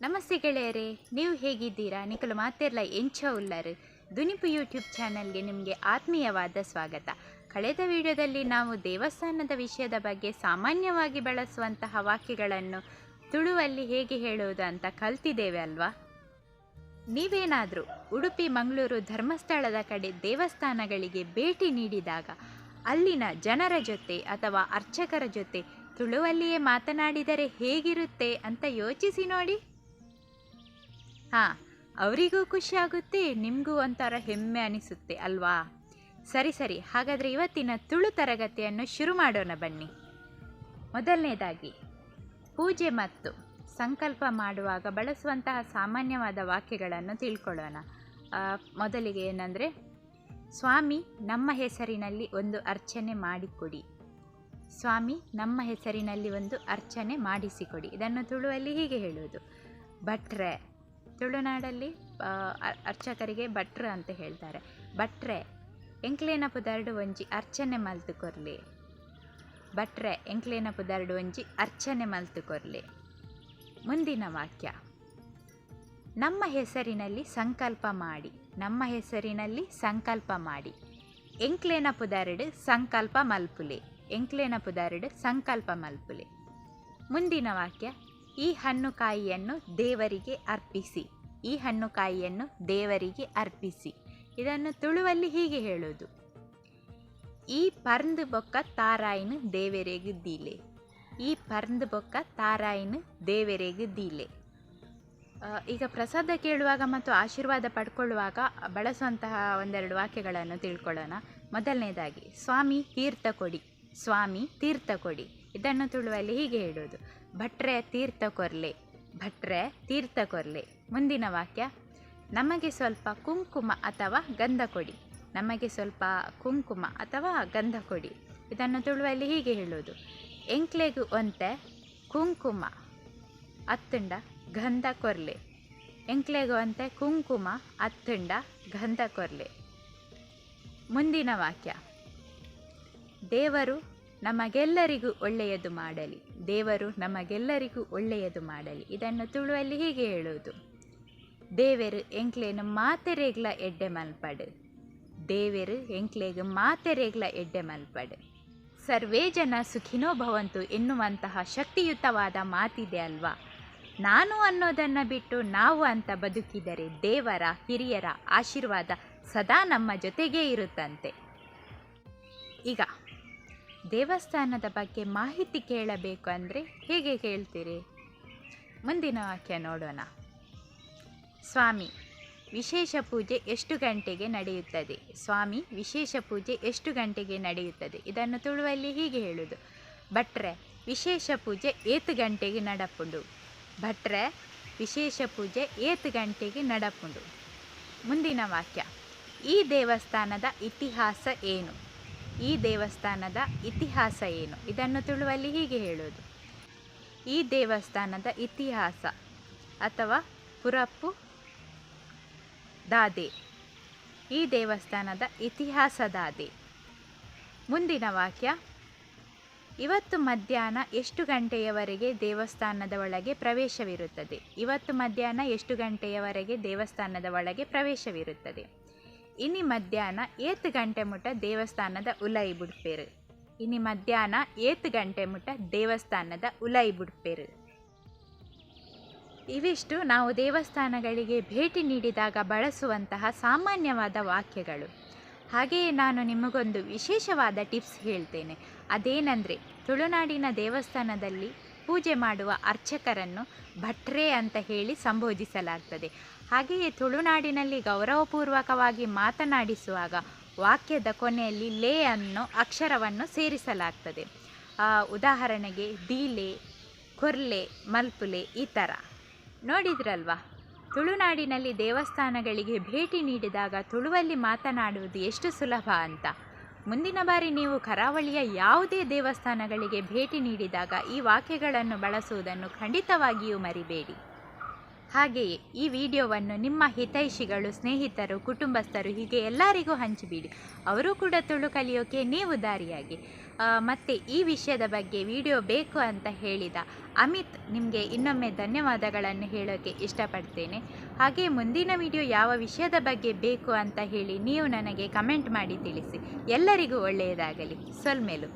ನಮಸ್ತೆ ಗೆಳೆಯರೇ, ನೀವು ಹೇಗಿದ್ದೀರಾ? ನಿಕಲು ಮಾತೆರ್ಲ ಎಂಚ ಉಳ್ಳರು ದುನಿಪು ಯೂಟ್ಯೂಬ್ ಚಾನಲ್ಗೆ ನಿಮಗೆ ಆತ್ಮೀಯವಾದ ಸ್ವಾಗತ. ಕಳೆದ ವಿಡಿಯೋದಲ್ಲಿ ನಾವು ದೇವಸ್ಥಾನದ ವಿಷಯದ ಬಗ್ಗೆ ಸಾಮಾನ್ಯವಾಗಿ ಬಳಸುವಂತಹ ವಾಕ್ಯಗಳನ್ನು ತುಳುವಲ್ಲಿ ಹೇಗೆ ಹೇಳುವುದು ಅಂತ ಕಲ್ತಿದ್ದೇವೆ ಅಲ್ವಾ? ನೀವೇನಾದರೂ ಉಡುಪಿ, ಮಂಗಳೂರು, ಧರ್ಮಸ್ಥಳದ ಕಡೆ ದೇವಸ್ಥಾನಗಳಿಗೆ ಭೇಟಿ ನೀಡಿದಾಗ ಅಲ್ಲಿನ ಜನರ ಜೊತೆ ಅಥವಾ ಅರ್ಚಕರ ಜೊತೆ ತುಳುವಲ್ಲಿಯೇ ಮಾತನಾಡಿದರೆ ಹೇಗಿರುತ್ತೆ ಅಂತ ಯೋಚಿಸಿ ನೋಡಿ. ಅವರಿಗೂ ಖುಷಿ ಆಗುತ್ತೆ, ನಿಮಗೂ ಒಂಥರ ಹೆಮ್ಮೆ ಅನಿಸುತ್ತೆ ಅಲ್ವಾ? ಸರಿ, ಹಾಗಾದರೆ ಇವತ್ತಿನ ತುಳು ತರಗತಿಯನ್ನು ಶುರು ಮಾಡೋಣ ಬನ್ನಿ. ಮೊದಲನೇದಾಗಿ ಪೂಜೆ ಮತ್ತು ಸಂಕಲ್ಪ ಮಾಡುವಾಗ ಬಳಸುವಂತಹ ಸಾಮಾನ್ಯವಾದ ವಾಕ್ಯಗಳನ್ನು ತಿಳ್ಕೊಳ್ಳೋಣ. ಮೊದಲಿಗೆ ಏನಂದರೆ, ಸ್ವಾಮಿ ನಮ್ಮ ಹೆಸರಿನಲ್ಲಿ ಒಂದು ಅರ್ಚನೆ ಮಾಡಿಕೊಡಿ. ಸ್ವಾಮಿ ನಮ್ಮ ಹೆಸರಿನಲ್ಲಿ ಒಂದು ಅರ್ಚನೆ ಮಾಡಿಸಿಕೊಡಿ. ಇದನ್ನು ತುಳುವಲ್ಲಿ ಹೀಗೆ ಹೇಳುವುದು. ಭಟ್ರೆ, ತುಳುನಾಡಲ್ಲಿ ಅರ್ಚಕರಿಗೆ ಭಟ್ರು ಅಂತ ಹೇಳ್ತಾರೆ. ಭಟ್ರೆ ಎಂಕ್ಲೇನ ಪುದರ್ಡು ಒಂಜಿ ಅರ್ಚನೆ ಮಲ್ತು ಕೊರ್ಲೆ. ಭಟ್ರೆ ಎಂಕ್ಲೇನ ಪುದರ್ಡು ಒಂಜಿ ಅರ್ಚನೆ ಮಲ್ತು ಕೊರ್ಲೆ. ಮುಂದಿನ ವಾಕ್ಯ, ನಮ್ಮ ಹೆಸರಿನಲ್ಲಿ ಸಂಕಲ್ಪ ಮಾಡಿ. ನಮ್ಮ ಹೆಸರಿನಲ್ಲಿ ಸಂಕಲ್ಪ ಮಾಡಿ. ಎಂಕ್ಲೇನ ಪುದರ್ಡು ಸಂಕಲ್ಪ ಮಲ್ಪುಲೆ. ಎಂಕ್ಲೇನ ಪುದರ್ಡು ಸಂಕಲ್ಪ ಮಲ್ಪುಲೆ. ಮುಂದಿನ ವಾಕ್ಯ, ಈ ಹಣ್ಣು ಕಾಯಿಯನ್ನು ದೇವರಿಗೆ ಅರ್ಪಿಸಿ. ಈ ಹಣ್ಣು ಕಾಯಿಯನ್ನು ದೇವರಿಗೆ ಅರ್ಪಿಸಿ. ಇದನ್ನು ತುಳುವಲ್ಲಿ ಹೀಗೆ ಹೇಳೋದು. ಈ ಪರ್ಂದು ಬೊಕ್ಕ ತಾರಾಯಿನು ದೇವರೆಗು ದೀಲೆ. ಈ ಪರ್ಂದು ಬೊಕ್ಕ ತಾರಾಯಿನು ದೇವರೆಗು ದೀಲೆ. ಈಗ ಪ್ರಸಾದ ಕೇಳುವಾಗ ಮತ್ತು ಆಶೀರ್ವಾದ ಪಡ್ಕೊಳ್ಳುವಾಗ ಬಳಸುವಂತಹ ಒಂದೆರಡು ವಾಕ್ಯಗಳನ್ನು ತಿಳ್ಕೊಳ್ಳೋಣ. ಮೊದಲನೇದಾಗಿ, ಸ್ವಾಮಿ ತೀರ್ಥ ಕೊಡಿ. ಸ್ವಾಮಿ ತೀರ್ಥ ಕೊಡಿ. ಇದನ್ನು ತುಳುವಲ್ಲಿ ಹೀಗೆ ಹೇಳೋದು. ಭಟ್ರೆ ತೀರ್ಥ ಕೊರ್ಲೆ. ಭಟ್ರೆ ತೀರ್ಥ ಕೊರ್ಲೆ. ಮುಂದಿನ ವಾಕ್ಯ, ನಮಗೆ ಸ್ವಲ್ಪ ಕುಂಕುಮ ಅಥವಾ ಗಂಧ ಕೊಡಿ. ನಮಗೆ ಸ್ವಲ್ಪ ಕುಂಕುಮ ಅಥವಾ ಗಂಧ ಕೊಡಿ. ಇದನ್ನು ತುಳುವಲ್ಲಿ ಹೀಗೆ ಹೇಳೋದು. ಎಂಕ್ಲೆಗು ಒಂತೆ ಕುಂಕುಮ ಅತ್ತುಂಡ ಗಂಧ ಕೊರ್ಲೆ. ಎಂಕ್ಲೆಗು ಅಂತೆ ಕುಂಕುಮ ಅತ್ತುಂಡ ಗಂಧ ಕೊರ್ಲೆ. ಮುಂದಿನ ವಾಕ್ಯ, ದೇವರು ನಮಗೆಲ್ಲರಿಗೂ ಒಳ್ಳೆಯದು ಮಾಡಲಿ. ದೇವರು ನಮಗೆಲ್ಲರಿಗೂ ಒಳ್ಳೆಯದು ಮಾಡಲಿ. ಇದನ್ನು ತುಳುವಲ್ಲಿ ಹೀಗೆ ಹೇಳುವುದು. ದೇವರು ಎಂಕ್ಲೇನು ಮಾತೆರೆಗ್ಲ ಎಡ್ಡೆ ಮಲ್ಪಡು. ದೇವರು ಎಂಕ್ಲೇಗು ಮಾತೆರೆಗ್ಲ ಎಡ್ಡೆ ಮಲ್ಪಡು. ಸರ್ವೇ ಜನ ಸುಖಿನೋ ಭವಂತು ಎನ್ನುವಂತಹ ಶಕ್ತಿಯುತವಾದ ಮಾತಿದೆ ಅಲ್ವಾ? ನಾನು ಅನ್ನೋದನ್ನು ಬಿಟ್ಟು ನಾವು ಅಂತ ಬದುಕಿದರೆ ದೇವರ, ಹಿರಿಯರ ಆಶೀರ್ವಾದ ಸದಾ ನಮ್ಮ ಜೊತೆಗೇ ಇರುತ್ತಂತೆ. ಈಗ ದೇವಸ್ಥಾನದ ಬಗ್ಗೆ ಮಾಹಿತಿ ಕೇಳಬೇಕು ಅಂದರೆ ಹೇಗೆ ಕೇಳ್ತೀರಿ? ಮುಂದಿನ ವಾಕ್ಯ ನೋಡೋಣ. ಸ್ವಾಮಿ ವಿಶೇಷ ಪೂಜೆ ಎಷ್ಟು ಗಂಟೆಗೆ ನಡೆಯುತ್ತದೆ? ಸ್ವಾಮಿ ವಿಶೇಷ ಪೂಜೆ ಎಷ್ಟು ಗಂಟೆಗೆ ನಡೆಯುತ್ತದೆ? ಇದನ್ನು ತುಳುವಲ್ಲಿ ಹೀಗೆ ಹೇಳುವುದು. ಭಟ್ರೆ ವಿಶೇಷ ಪೂಜೆ 8 ಗಂಟೆಗೆ ನಡಪುಂಡು. ಭಟ್ರೆ ವಿಶೇಷ ಪೂಜೆ 8 ಗಂಟೆಗೆ ನಡಪುಂಡು. ಮುಂದಿನ ವಾಕ್ಯ, ಈ ದೇವಸ್ಥಾನದ ಇತಿಹಾಸ ಏನು? ಈ ದೇವಸ್ಥಾನದ ಇತಿಹಾಸ ಏನು? ಇದನ್ನು ತುಳುವಲ್ಲಿ ಹೀಗೆ ಹೇಳೋದು. ಈ ದೇವಸ್ಥಾನದ ಇತಿಹಾಸ ಅಥವಾ ಪುರಪ್ಪು ದಾದೆ. ಈ ದೇವಸ್ಥಾನದ ಇತಿಹಾಸ ದಾದೆ. ಮುಂದಿನ ವಾಕ್ಯ, ಇವತ್ತು ಮಧ್ಯಾಹ್ನ ಎಷ್ಟು ಗಂಟೆಯವರೆಗೆ ದೇವಸ್ಥಾನದ ಒಳಗೆ ಪ್ರವೇಶವಿರುತ್ತದೆ? ಇವತ್ತು ಮಧ್ಯಾಹ್ನ ಎಷ್ಟು ಗಂಟೆಯವರೆಗೆ ದೇವಸ್ಥಾನದ ಒಳಗೆ ಪ್ರವೇಶವಿರುತ್ತದೆ? ಇನಿ ಮಧ್ಯಾಹ್ನ 8 ಗಂಟೆ ಮುಟ ದೇವಸ್ಥಾನದ ಉಲೈ ಬಿಡ್ಪೇರು. ಇನಿ ಮಧ್ಯಾಹ್ನ 8 ಗಂಟೆ ಮುಟ ದೇವಸ್ಥಾನದ ಉಲೈ ಬಿಡ್ಪೇರು. ಇವಿಷ್ಟು ನಾವು ದೇವಸ್ಥಾನಗಳಿಗೆ ಭೇಟಿ ನೀಡಿದಾಗ ಬಳಸುವಂತಹ ಸಾಮಾನ್ಯವಾದ ವಾಕ್ಯಗಳು. ಹಾಗೆಯೇ ನಾನು ನಿಮಗೊಂದು ವಿಶೇಷವಾದ ಟಿಪ್ಸ್ ಹೇಳ್ತೇನೆ. ಅದೇನೆಂದರೆ, ತುಳುನಾಡಿನ ದೇವಸ್ಥಾನದಲ್ಲಿ ಪೂಜೆ ಮಾಡುವ ಅರ್ಚಕರನ್ನು ಭಟ್ರೆ ಅಂತ ಹೇಳಿ ಸಂಬೋಧಿಸಲಾಗ್ತದೆ. ಹಾಗೆಯೇ ತುಳುನಾಡಿನಲ್ಲಿ ಗೌರವಪೂರ್ವಕವಾಗಿ ಮಾತನಾಡಿಸುವಾಗ ವಾಕ್ಯದ ಕೊನೆಯಲ್ಲಿ ಲೇ ಅನ್ನೋ ಅಕ್ಷರವನ್ನು ಸೇರಿಸಲಾಗ್ತದೆ. ಉದಾಹರಣೆಗೆ ದೀಲೆ, ಕೊರ್ಲೆ, ಮಲ್ಪುಲೆ ಈ ಥರ. ನೋಡಿದ್ರಲ್ವಾ, ತುಳುನಾಡಿನಲ್ಲಿ ದೇವಸ್ಥಾನಗಳಿಗೆ ಭೇಟಿ ನೀಡಿದಾಗ ತುಳುವಲ್ಲಿ ಮಾತನಾಡುವುದು ಎಷ್ಟು ಸುಲಭ ಅಂತ. ಮುಂದಿನ ಬಾರಿ ನೀವು ಕರಾವಳಿಯ ಯಾವುದೇ ದೇವಸ್ಥಾನಗಳಿಗೆ ಭೇಟಿ ನೀಡಿದಾಗ ಈ ವಾಕ್ಯಗಳನ್ನು ಬಳಸುವುದನ್ನು ಖಂಡಿತವಾಗಿಯೂ ಮರಿಬೇಡಿ. ಹಾಗೆಯೇ ಈ ವಿಡಿಯೋವನ್ನು ನಿಮ್ಮ ಹಿತೈಷಿಗಳು, ಸ್ನೇಹಿತರು, ಕುಟುಂಬಸ್ಥರು ಹೀಗೆ ಎಲ್ಲರಿಗೂ ಹಂಚಿಬಿಡಿ. ಅವರು ಕೂಡ ತುಳು ಕಲಿಯೋಕೆ ನೀವು ದಾರಿಯಾಗಿ. ಮತ್ತು ಈ ವಿಷಯದ ಬಗ್ಗೆ ವಿಡಿಯೋ ಬೇಕು ಅಂತ ಹೇಳಿದ ಅಮಿತ್ ನಿಮಗೆ ಇನ್ನೊಮ್ಮೆ ಧನ್ಯವಾದಗಳನ್ನು ಹೇಳೋಕ್ಕೆ ಇಷ್ಟಪಡ್ತೇನೆ. ಹಾಗೆ ಮುಂದಿನ ವಿಡಿಯೋ ಯಾವ ವಿಷಯದ ಬಗ್ಗೆ ಬೇಕು ಅಂತ ಹೇಳಿ ನೀವು ನನಗೆ ಕಮೆಂಟ್ ಮಾಡಿ ತಿಳಿಸಿ. ಎಲ್ಲರಿಗೂ ಒಳ್ಳೆಯದಾಗಲಿ. ಸೊಲ್ಮೆಲು.